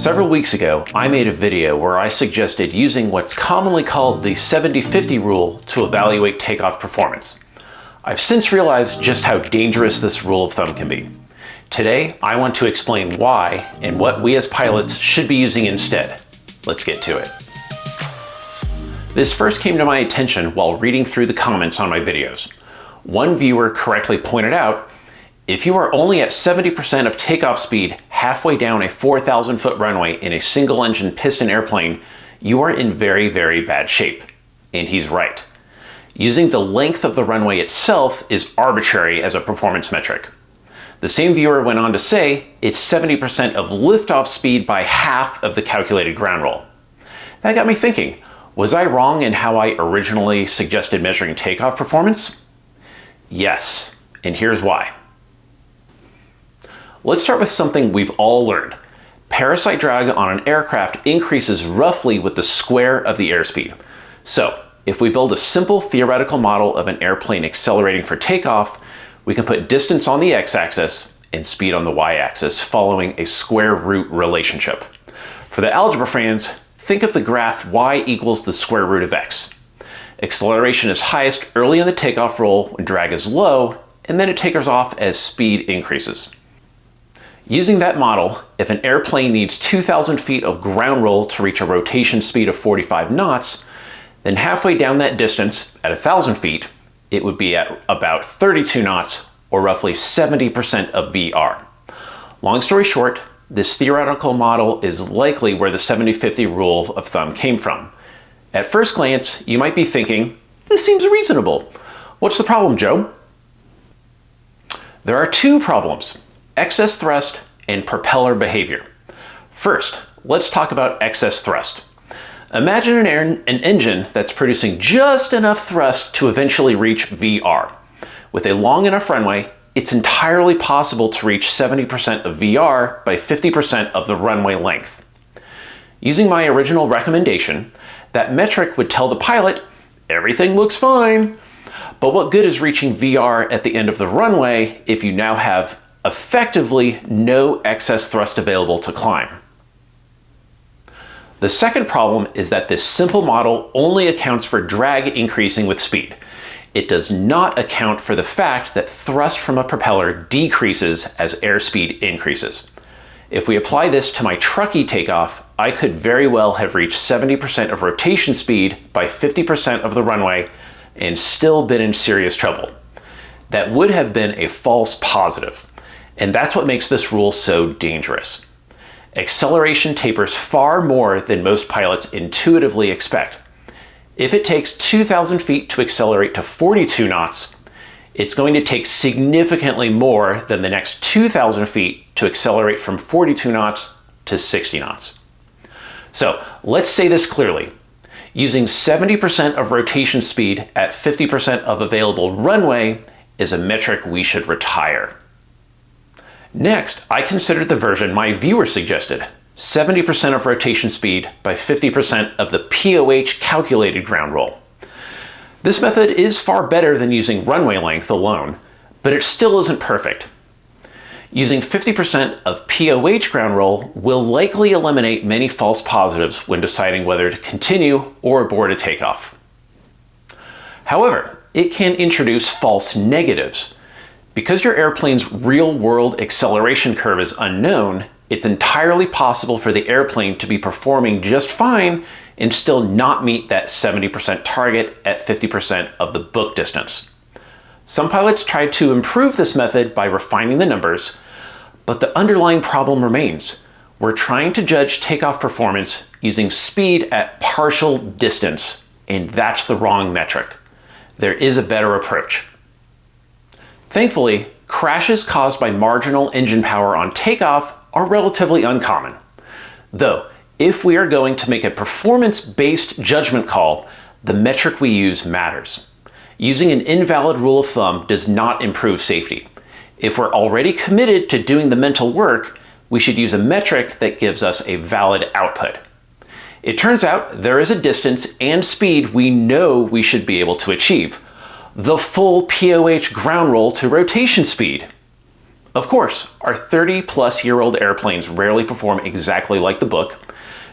Several weeks ago, I made a video where I suggested using what's commonly called the 70-50 rule to evaluate takeoff performance. I've since realized just how dangerous this rule of thumb can be. Today, I want to explain why and what we as pilots should be using instead. Let's get to it. This first came to my attention while reading through the comments on my videos. One viewer correctly pointed out, if you are only at 70% of takeoff speed halfway down a 4,000-foot runway in a single-engine piston airplane, you are in very, very bad shape. And he's right. Using the length of the runway itself is arbitrary as a performance metric. The same viewer went on to say it's 70% of liftoff speed by half of the calculated ground roll. That got me thinking, was I wrong in how I originally suggested measuring takeoff performance? Yes, and here's why. Let's start with something we've all learned. Parasite drag on an aircraft increases roughly with the square of the airspeed. So, if we build a simple theoretical model of an airplane accelerating for takeoff, we can put distance on the x-axis and speed on the y-axis following a square root relationship. For the algebra fans, think of the graph y equals the square root of x. Acceleration is highest early in the takeoff roll when drag is low, and then it tapers off as speed increases. Using that model, if an airplane needs 2,000 feet of ground roll to reach a rotation speed of 45 knots, then halfway down that distance, at 1,000 feet, it would be at about 32 knots, or roughly 70% of VR. Long story short, this theoretical model is likely where the 70-50 rule of thumb came from. At first glance, you might be thinking, this seems reasonable. What's the problem, Joe? There are two problems: excess thrust and propeller behavior. First, let's talk about excess thrust. Imagine an engine that's producing just enough thrust to eventually reach VR. With a long enough runway, it's entirely possible to reach 70% of VR by 50% of the runway length. Using my original recommendation, that metric would tell the pilot, everything looks fine. But what good is reaching VR at the end of the runway if you now have effectively no excess thrust available to climb? The second problem is that this simple model only accounts for drag increasing with speed. It does not account for the fact that thrust from a propeller decreases as airspeed increases. If we apply this to my trucky takeoff, I could very well have reached 70% of rotation speed by 50% of the runway and still been in serious trouble. That would have been a false positive, and that's what makes this rule so dangerous. Acceleration tapers far more than most pilots intuitively expect. If it takes 2,000 feet to accelerate to 42 knots, it's going to take significantly more than the next 2,000 feet to accelerate from 42 knots to 60 knots. So let's say this clearly. Using 70% of rotation speed at 50% of available runway is a metric we should retire. Next, I considered the version my viewer suggested, 70% of rotation speed by 50% of the POH calculated ground roll. This method is far better than using runway length alone, but it still isn't perfect. Using 50% of POH ground roll will likely eliminate many false positives when deciding whether to continue or abort a takeoff. However, it can introduce false negatives. Because your airplane's real-world acceleration curve is unknown, it's entirely possible for the airplane to be performing just fine and still not meet that 70% target at 50% of the book distance. Some pilots tried to improve this method by refining the numbers, but the underlying problem remains. We're trying to judge takeoff performance using speed at partial distance, and that's the wrong metric. There is a better approach. Thankfully, crashes caused by marginal engine power on takeoff are relatively uncommon. Though, if we are going to make a performance-based judgment call, the metric we use matters. Using an invalid rule of thumb does not improve safety. If we're already committed to doing the mental work, we should use a metric that gives us a valid output. It turns out there is a distance and speed we know we should be able to achieve. The full POH ground roll to rotation speed. Of course, our 30-plus-year-old airplanes rarely perform exactly like the book,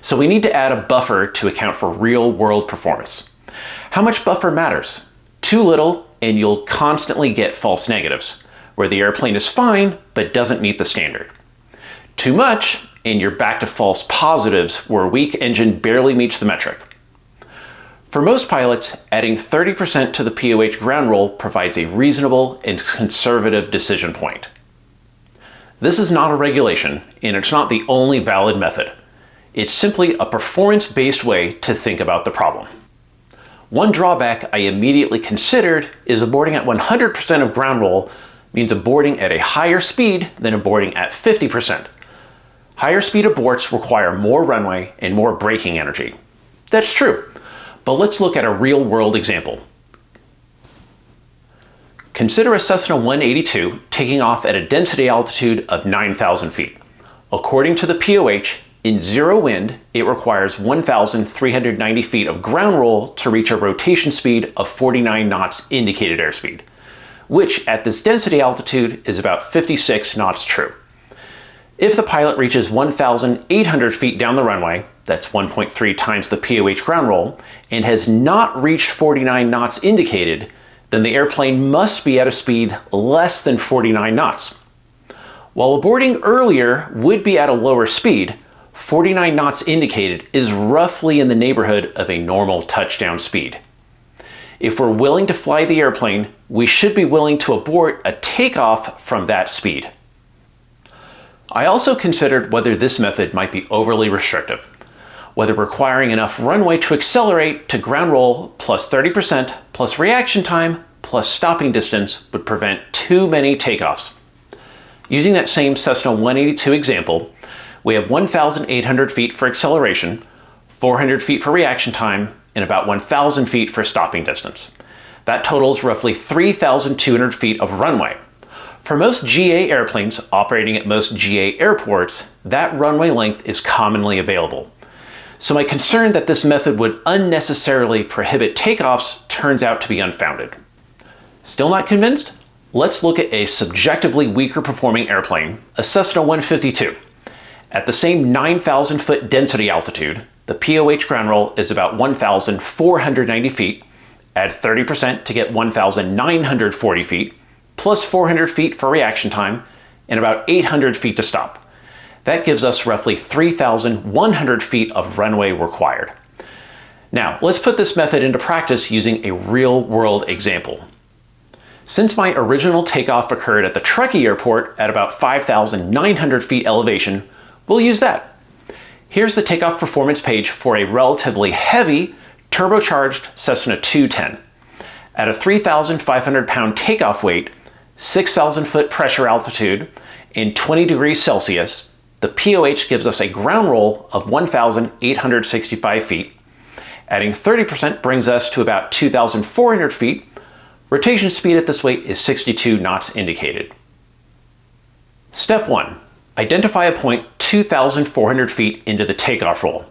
so we need to add a buffer to account for real-world performance. How much buffer matters? Too little, and you'll constantly get false negatives, where the airplane is fine but doesn't meet the standard. Too much, and you're back to false positives, where a weak engine barely meets the metric. For most pilots, adding 30% to the POH ground roll provides a reasonable and conservative decision point. This is not a regulation, and it's not the only valid method. It's simply a performance-based way to think about the problem. One drawback I immediately considered is aborting at 100% of ground roll means aborting at a higher speed than aborting at 50%. Higher speed aborts require more runway and more braking energy. That's true, but let's look at a real-world example. Consider a Cessna 182 taking off at a density altitude of 9,000 feet. According to the POH, in zero wind, it requires 1,390 feet of ground roll to reach a rotation speed of 49 knots indicated airspeed, which at this density altitude is about 56 knots true. If the pilot reaches 1,800 feet down the runway, that's 1.3 times the POH ground roll, and has not reached 49 knots indicated, then the airplane must be at a speed less than 49 knots. While aborting earlier would be at a lower speed, 49 knots indicated is roughly in the neighborhood of a normal touchdown speed. If we're willing to fly the airplane, we should be willing to abort a takeoff from that speed. I also considered whether this method might be overly restrictive, whether requiring enough runway to accelerate to ground roll plus 30% plus reaction time plus stopping distance would prevent too many takeoffs. Using that same Cessna 182 example, we have 1,800 feet for acceleration, 400 feet for reaction time, and about 1,000 feet for stopping distance. That totals roughly 3,200 feet of runway. For most GA airplanes operating at most GA airports, that runway length is commonly available. So my concern that this method would unnecessarily prohibit takeoffs turns out to be unfounded. Still not convinced? Let's look at a subjectively weaker performing airplane, a Cessna 152. At the same 9,000 foot density altitude, the POH ground roll is about 1,490 feet, add 30% to get 1,940 feet, plus 400 feet for reaction time, and about 800 feet to stop. That gives us roughly 3,100 feet of runway required. Now, let's put this method into practice using a real-world example. Since my original takeoff occurred at the Truckee Airport at about 5,900 feet elevation, we'll use that. Here's the takeoff performance page for a relatively heavy, turbocharged Cessna 210. At a 3,500 pound takeoff weight, 6,000 foot pressure altitude, and 20 degrees Celsius, the POH gives us a ground roll of 1,865 feet. Adding 30% brings us to about 2,400 feet. Rotation speed at this weight is 62 knots indicated. Step 1. Identify a point 2,400 feet into the takeoff roll.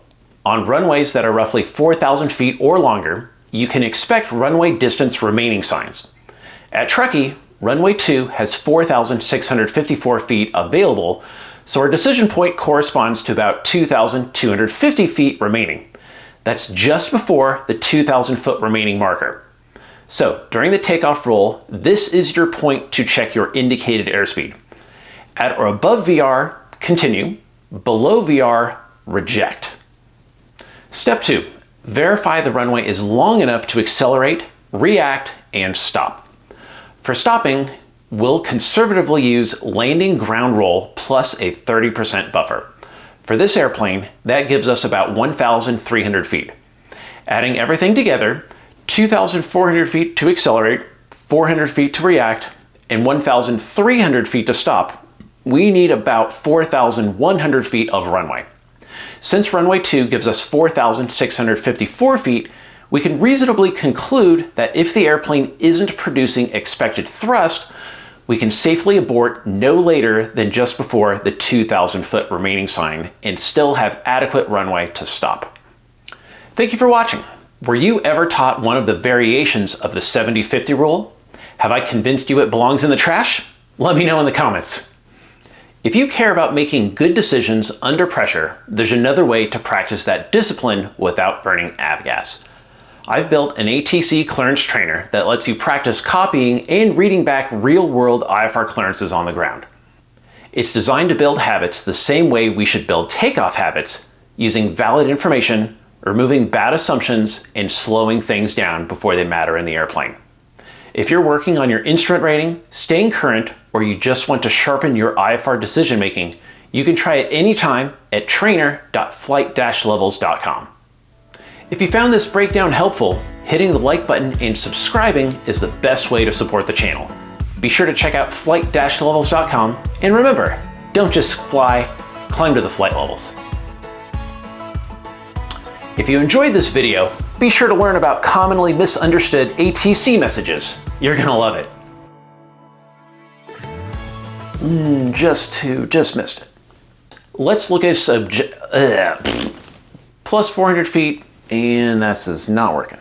On runways that are roughly 4,000 feet or longer, you can expect runway distance remaining signs. At Truckee, runway 2 has 4,654 feet available, so our decision point corresponds to about 2,250 feet remaining. That's just before the 2,000 foot remaining marker. So during the takeoff roll, this is your point to check your indicated airspeed. At or above VR, continue. Below VR, reject. Step 2. Verify the runway is long enough to accelerate, react, and stop. For stopping, we'll conservatively use landing ground roll plus a 30% buffer. For this airplane, that gives us about 1,300 feet. Adding everything together, 2,400 feet to accelerate, 400 feet to react, and 1,300 feet to stop, we need about 4,100 feet of runway. Since runway 2 gives us 4,654 feet, we can reasonably conclude that if the airplane isn't producing expected thrust, we can safely abort no later than just before the 2,000 foot remaining sign and still have adequate runway to stop. Thank you for watching. Were you ever taught one of the variations of the 70-50 rule? Have I convinced you it belongs in the trash? Let me know in the comments. If you care about making good decisions under pressure, there's another way to practice that discipline without burning avgas. I've built an ATC clearance trainer that lets you practice copying and reading back real-world IFR clearances on the ground. It's designed to build habits the same way we should build takeoff habits, using valid information, removing bad assumptions, and slowing things down before they matter in the airplane. If you're working on your instrument rating, staying current, or you just want to sharpen your IFR decision making, you can try it anytime at trainer.flight-levels.com. If you found this breakdown helpful, hitting the like button and subscribing is the best way to support the channel. Be sure to check out flight-levels.com, and remember, don't just fly, climb to the flight levels. If you enjoyed this video, be sure to learn about commonly misunderstood ATC messages. You're gonna love it. Just missed it. Let's look at plus 400 feet, and that's not working.